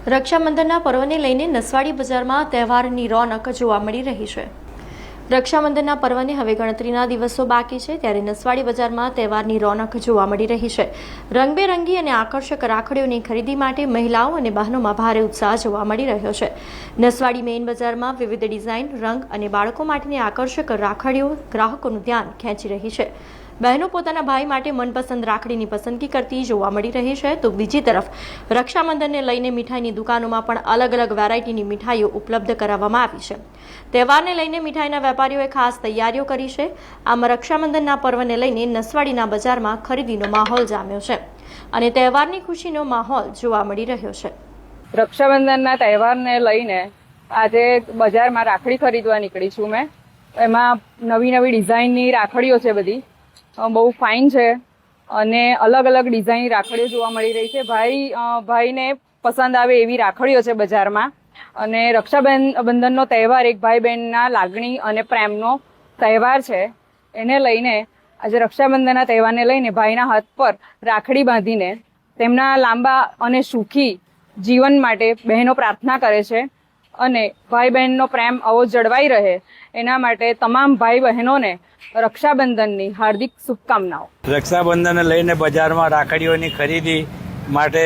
રક્ષાબંધનના પર્વને લઈને નસવાડી બજારમાં તહેવારની રોનક જોવા મળી રહી છે। રક્ષાબંધનના પર્વને હવે ગણતરીના દિવસો બાકી છે, ત્યારે નસવાડી બજારમાં તહેવારની રોનક જોવા મળી રહી છે। રંગબેરંગી અને આકર્ષક રાખડીઓની ખરીદી માટે મહિલાઓ અને બહેનોમાં ભારે ઉત્સાહ જોવા મળી રહ્યો છે। નસવાડી મેઇન બજારમાં વિવિધ ડિઝાઇન, રંગ અને બાળકો માટેની આકર્ષક રાખડીઓ ગ્રાહકોનું ધ્યાન ખેંચી રહી છે। બહેનો પોતાના ભાઈ માટે મનપસંદ રાખડીની પસંદગી કરતી જોવા મળી રહી છે, તો બીજી તરફ રક્ષાબંધનને લઈને મીઠાઈની દુકાનોમાં પણ અલગ અલગ વેરાયટીની મીઠાઈઓ ઉપલબ્ધ કરાવવામાં આવી છે। તહેવારને લઈને મીઠાઈના વેપારીઓએ ખાસ તૈયારીઓ કરી છે। આમ રક્ષાબંધનના પર્વને લઈને નસવાડીના બજારમાં ખરીદીનો માહોલ જામ્યો છે અને તહેવારની ખુશીનો માહોલ જોવા મળી રહ્યો છે। રક્ષાબંધનના તહેવારને લઈને આજે બજારમાં રાખડી ખરીદવા નીકળી છું મેં। એમાં નવી નવી ડિઝાઇનની રાખડીઓ છે, બધી બહુ ફાઇન છે અને અલગ અલગ ડિઝાઇન રાખડીઓ જોવા મળી રહી છે। ભાઈને પસંદ આવે એવી રાખડીઓ છે બજારમાં। અને રક્ષાબંધનનો તહેવાર એક ભાઈ બહેનના લાગણી અને પ્રેમનો તહેવાર છે, એને લઈને આજે રક્ષાબંધનના તહેવારને લઈને ભાઈના હાથ પર રાખડી બાંધીને તેમના લાંબા અને સુખી જીવન માટે બહેનો પ્રાર્થના કરે છે અને ભાઈ બહેનનો પ્રેમ આવો જળવાઈ રહે એના માટે તમામ ભાઈ બહેનોને રક્ષાબંધનની હાર્દિક શુભકામનાઓ। રક્ષાબંધનને લઈને બજારમાં રાખડીઓની ખરીદી માટે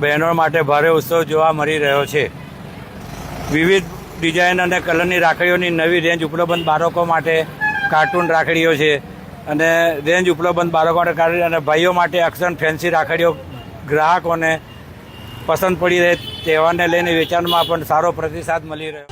બહેનો માટે ભારે ઉત્સવ જોવા મળી રહ્યો છે। વિવિધ ડિઝાઇન અને કલરની રાખડીઓની નવી રેન્જ ઉપલબ્ધ બાળકો માટે કાર્ટૂન રાખડીઓ છે અને રેન્જ ઉપલબ્ધ બાળકો માટે અને ભાઈઓ માટે અક્ષર ફેન્સી રાખડીઓ ગ્રાહકોને પસંદ પડી રહે, તહેવારને લઈને વેચાણમાં પણ સારો પ્રતિસાદ મળી રહ્યો।